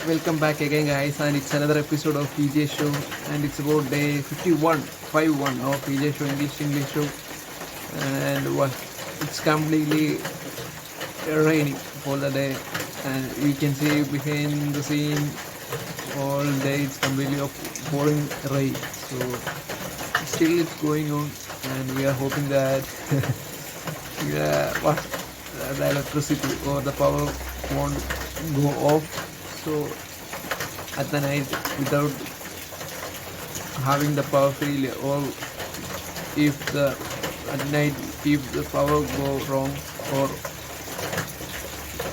Welcome back again, guys, and it's another episode of PJ Show, and it's about day 51 of PJ Show English Show, and it's completely raining for the day, and we can see behind the scene all day it's completely of pouring rain. So still it's going on, and we are hoping that the electricity or the power won't go off. So at the night without having the power failure, or if the at night if the power go wrong or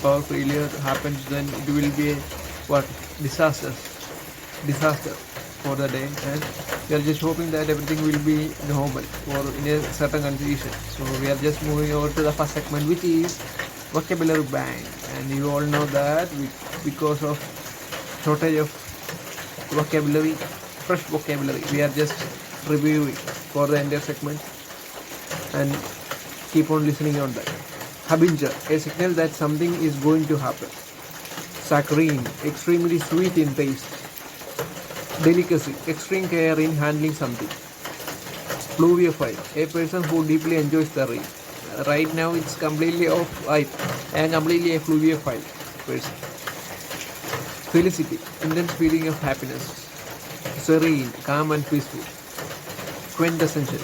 power failure happens, then it will be a what disaster for the day, and we are just hoping that everything will be normal or in a certain condition. So we are just moving over to the first segment, which is vocabulary bank. And you all know that because of shortage of vocabulary, fresh vocabulary, we are just reviewing for the entire segment, and keep on listening on that. Harbinger, a signal that something is going to happen. Saccharine, extremely sweet in taste. Delicacy, extreme care in handling something. Pluviophile, a person who deeply enjoys the rain. Right now it's completely off. I am completely a pluviophile person. Felicity, intense feeling of happiness. Serene, calm and peaceful. Quintessential,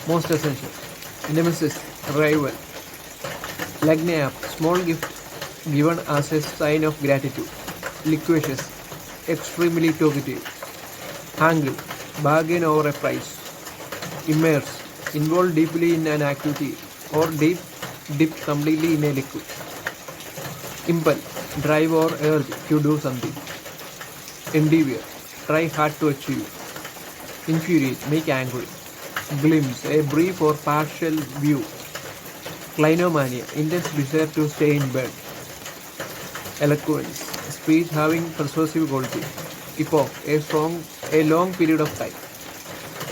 most essential. Nemesis, rival. Lagna, small gift given as a sign of gratitude. Liquacious, extremely talkative. Angle, bargain over a price. Immerse, involved deeply in an activity, or dip completely in a liquid. Impel, drive or urge to do something. Endeavor, try hard to achieve. Infuriate, make angry. Glimpse, a brief or partial view. Clinomania, intense desire to stay in bed. Eloquence, speech having persuasive quality. Epoch, a long period of time.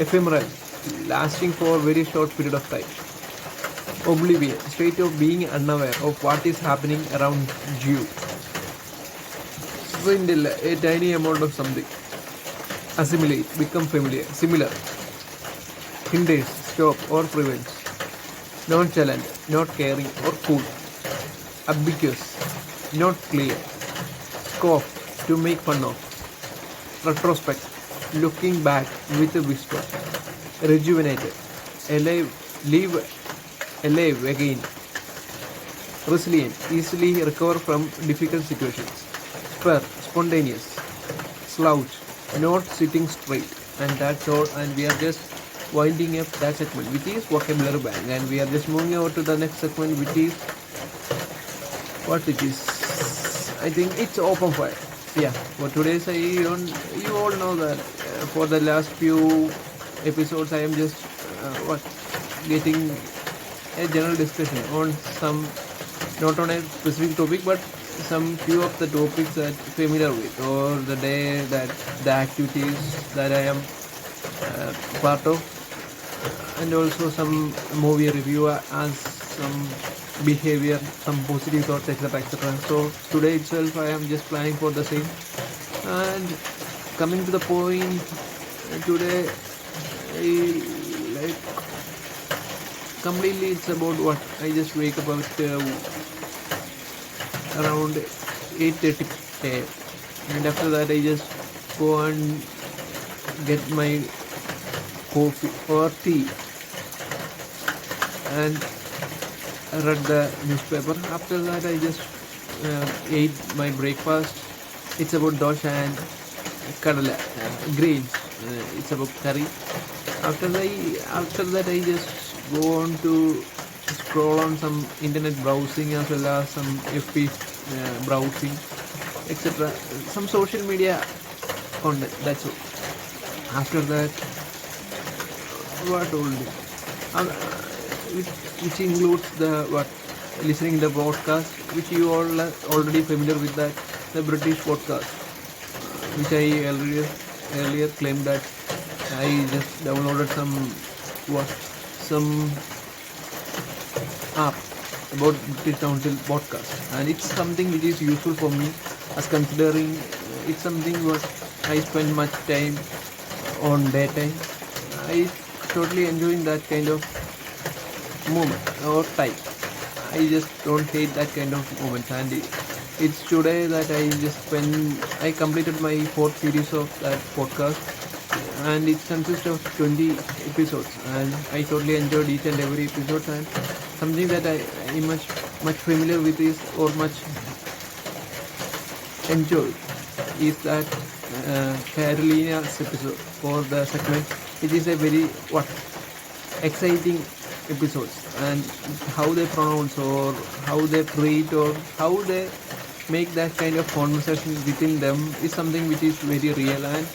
Ephemeral, lasting for a very short period of time. Oblivion, state of being unaware of what is happening around you. Swindle, a tiny amount of something. Assimilate, become familiar. Similar. Hinders, stop or prevents. Nonchalant, not caring or cool. Ambiguous, not clear. Scoff, to make fun of. Retrospect, looking back with wisdom. Rejuvenated, live alive again. Resilient, easily recover from difficult situations. Spur, spontaneous. Slouch, not sitting straight. And that's all, and we are just winding up that segment, which is vocabulary bank, and we are just moving over to the next segment, which is what it is. I think it's open fire. Yeah, for today's you all know that for the last few episodes I am just getting a general discussion on some, not on a specific topic, but some few of the topics that I'm familiar with, or the day that the activities that I am part of, and also some movie review as some behavior, some positive thoughts, etc. So today itself I am just planning for the same, and coming to the point, today I like completely it's about what I just wake up at around 8:30 a.m. and after that I just go and get my coffee or tea and read the newspaper. After that I just ate my breakfast. It's about dosha and kadala, grains. It's about curry. After that I just go on to scroll on some internet browsing, as well as some FB browsing, etc. Some social media content. That's all. After that, what all which includes the listening the broadcast, which you all are already familiar with, that the British podcast, which I earlier claimed that I just downloaded some app about British Council podcast, and it's something which is useful for me, as considering it's something what I spend much time on daytime. I totally enjoying that kind of moment or time. I just don't hate that kind of moments, and it's today that I completed my fourth series of that podcast, and it consists of 20 episodes, and I totally enjoyed each and every episode. And something that I am much familiar with is, or much enjoyed, is that Carolina's episode, or the segment. It is a very exciting episodes, and how they pronounce, or how they treat, or how they make that kind of conversation within them is something which is very real, and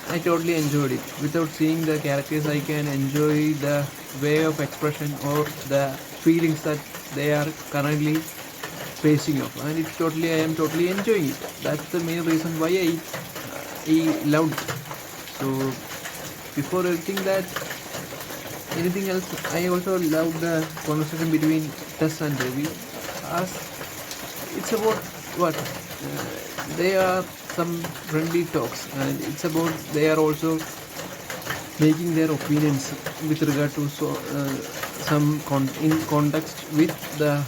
I totally enjoyed it. Without seeing the characters, I can enjoy the way of expression or the feelings that they are currently facing off, and I am totally enjoying it. That's the main reason why I loved it. So before everything that anything else, I also love the conversation between Tess and Ravi, as it's about they are some friendly talks, and it's about they are also making their opinions with regard to in context with the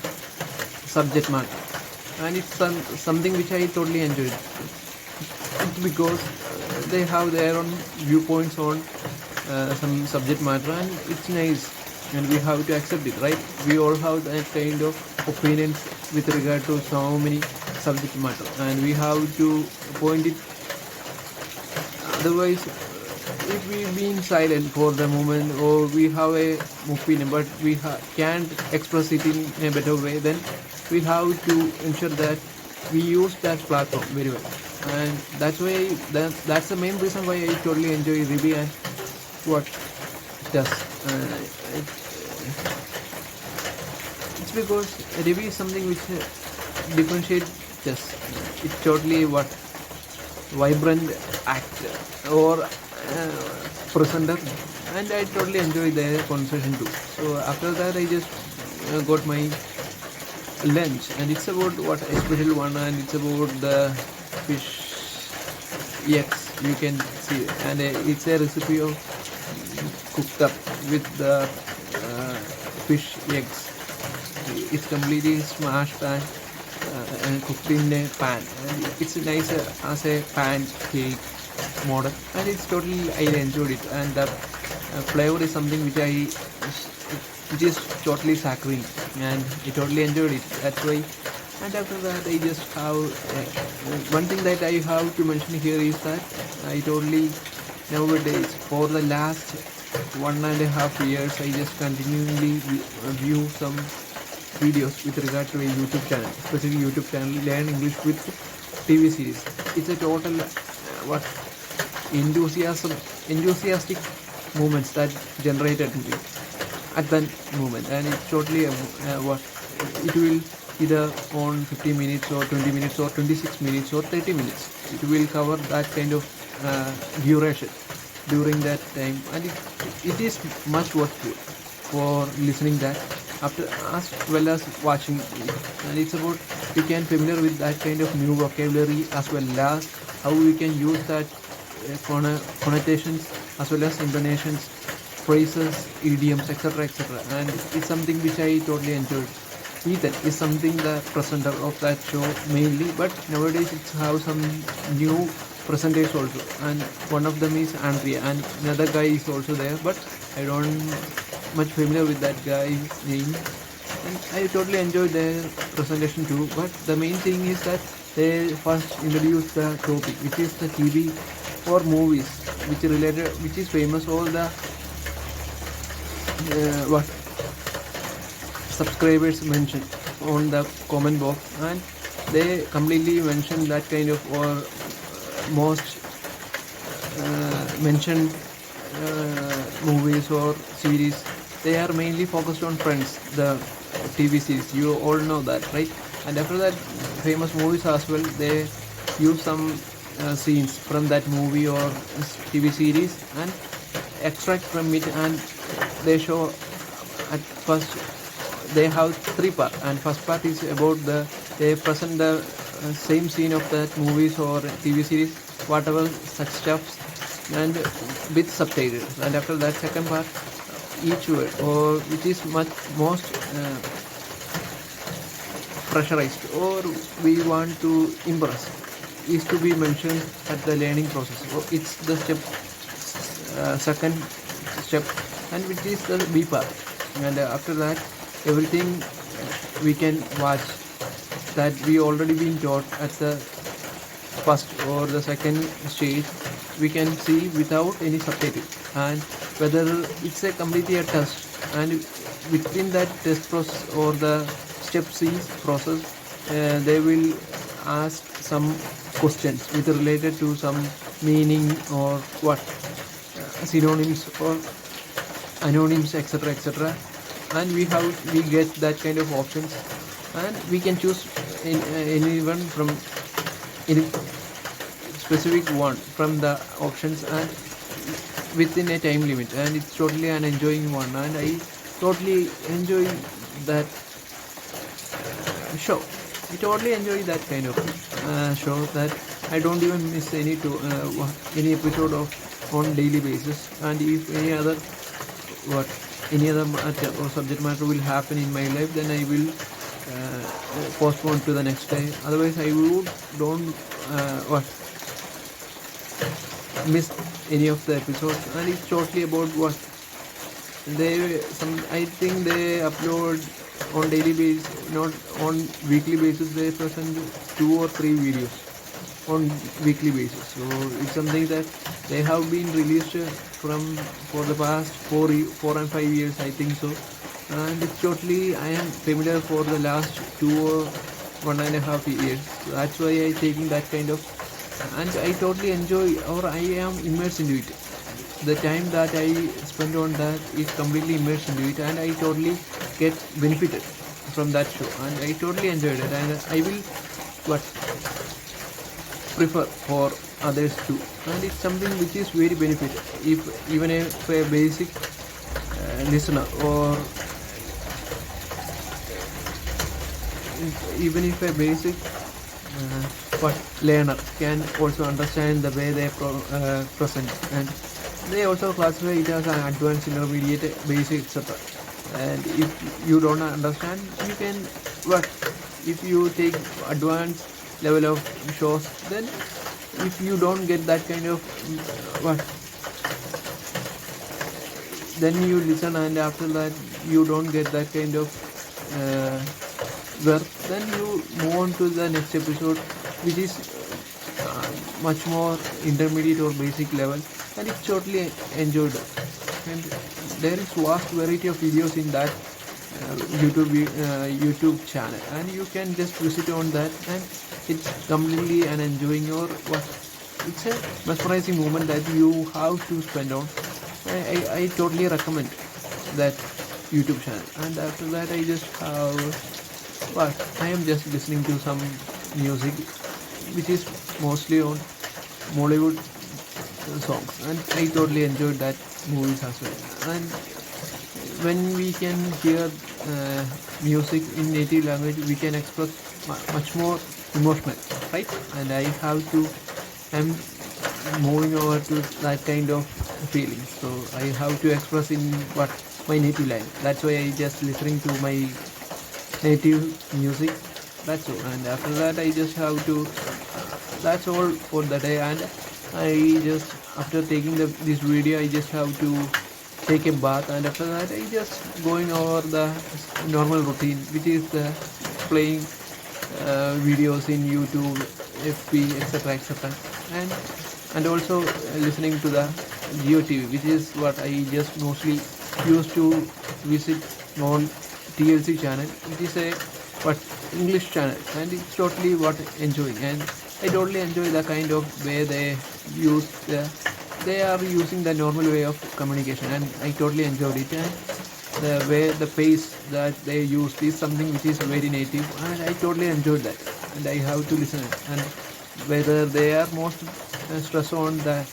subject matter, and it's something which I totally enjoyed. It's because they have their own viewpoints on some subject matter, and it's nice, and we have to accept it, right? We all have that kind of opinions with regard to so many subject matter, and we have to point it. Otherwise, if we being silent for the moment, or we have a opinion but we can't express it in a better way, then we have to ensure that we use that platform very well. And that's why that's the main reason why I totally enjoy Ruby and what it does. It's because Ruby is something which differentiates us. It's totally vibrant actor or presenter, and I totally enjoy their conversation too. So after that, I just got my lunch, and it's about a special one, and it's about the fish eggs, you can see, and it's a recipe of cooked up with the fish eggs. It's completely smashed and cooked in a pan, and it's nice as a pancake model, and it's totally I enjoyed it, and the flavor is something which is totally saccharine, and I totally enjoyed it. That's why. And after that, I just have one thing that I have to mention here is that I totally nowadays, for the last 1.5 years, I just continually view some videos with regard to a YouTube channel, specific YouTube channel, Learn English with TV series. It's a total enthusiastic moments that generated me at that moment, and it's totally it will either on 15 minutes or 20 minutes or 26 minutes or 30 minutes. It will cover that kind of duration during that time, and it is much worthwhile for listening that after as well as watching it. And it's about we can familiar with that kind of new vocabulary, as well as how we can use that connotations, as well as intonations, phrases, idioms, etc., etc. And it's something which I totally enjoyed. Ethan is something the presenter of that show mainly, but nowadays it's have some new presenters also, and one of them is Andrea, and another guy is also there, but I don't much familiar with that guy's name. And I totally enjoyed their presentation too, but the main thing is that they first introduced the topic, which is the TV or movies which is famous, all the subscribers mentioned on the comment box, and they completely mentioned that kind of or most mentioned movies or series. They are mainly focused on Friends, the TV series. You all know that, right? And after that, famous movies as well, they use some scenes from that movie or TV series and extract from it, and they show at first they have three parts, and first part is about they present the same scene of that movies or TV series, whatever such stuffs, and with subtitles. And after that, second part, each word or which is much most pressurized or we want to impress is to be mentioned at the learning process. It's the second step, and which is the B part. And after that, everything we can watch that we already been taught at the first or the second stage, we can see without any subtitle. And whether it's a completely a test, and within that test process or the step C process, they will ask some questions with related to some meaning or what synonyms or anonyms, etc., etc. And we get that kind of options, and we can choose anyone from any specific one from the options, and within a time limit. And it's totally an enjoying one, and I totally enjoy that show. I totally enjoy that kind of show that I don't even miss any episode of on daily basis. And if any other matter or subject matter will happen in my life, then I will postpone to the next day. Otherwise, I don't miss any of the episodes. And it's totally about what I think they upload on daily basis, not on weekly basis. They present 2 or 3 videos on weekly basis. So it's something that they have been released for the past 4 and 5 years, I think so. And it's totally, I am familiar for the last 2 or 1.5 years. So that's why I taking that kind of, and I totally enjoy, or I am immersed into it. The time that I spend on that is completely immersed into it, and I totally get benefited from that show, and I totally enjoyed it. And I will prefer for others too. And it's something which is very beneficial. Even if a basic listener, or even if a basic learner can also understand the way they present, and they also classify it as an advanced, intermediate, basic, etc. And if you don't understand, you can if you take advanced level of shows, then if you don't get that kind of then you listen, and after that you don't get that kind of worth, then you move on to the next episode, which is much more intermediate or basic level, and it's totally enjoyed. And there is vast variety of videos in that YouTube channel, and you can just visit on that, and it's completely an enjoying your it's a mesmerizing moment that you have to spend on. I totally recommend that YouTube channel. And after that, I just I am just listening to some music which is mostly on Bollywood songs, and I totally enjoyed that movies as well. And when we can hear music in native language, we can express much more emotional, right? And I'm moving over to that kind of feeling, so I have to express in my native language. That's why I just listening to my native music. That's all. And after that, I just have to that's all for the day. And I just, after taking this video, I just have to take a bath, and after that I just going over the normal routine, which is the playing videos in YouTube, FB, etc., etc., and also listening to the GeoTV, which is what I just mostly used to visit on TLC channel, which is a English channel, and it's totally enjoying. And I totally enjoy the kind of way they are using the normal way of communication, and I totally enjoyed it. And the pace that they use is something which is very native, and I totally enjoyed that, and I have to listen it. And whether they are most stress on the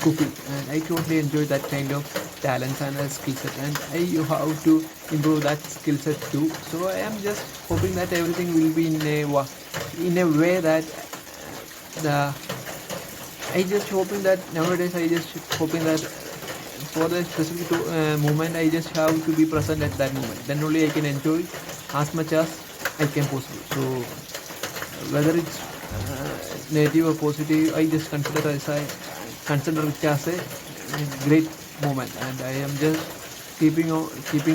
cooking, and I totally enjoy that kind of talents and a skill set, and I have to improve that skill set too. So I am just hoping that everything will be in a way that the I just hoping that nowadays I just hoping that for the specific moment I just have to be present at that moment. Then only I can enjoy as much as I can possible. So whether it's negative or positive, I just consider it as a great moment, and I am just keeping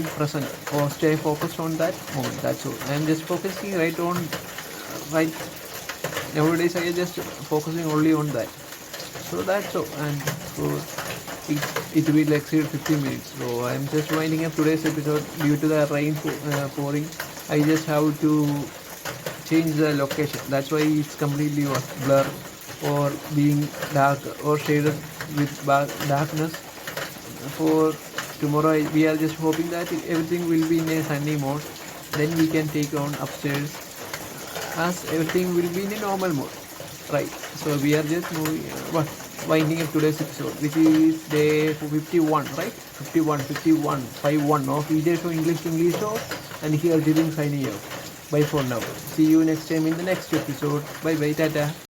present or stay focused on that moment. That's all. I am just focusing right nowadays. I am just focusing only on that. So that's all, and so it will exceed 15 minutes. So I'm just winding up today's episode. Due to the rain pouring, I just have to change the location. That's why it's completely blur or being dark or shaded with darkness. For tomorrow, we are just hoping that everything will be in a sunny mode. Then we can take on upstairs as everything will be in a normal mode. Right. So we are just winding up today's episode, which is day 51, right? 51, 51 of either show English show, and here Jithin signing off. Bye for now. See you next time in the next episode. Bye bye, tata.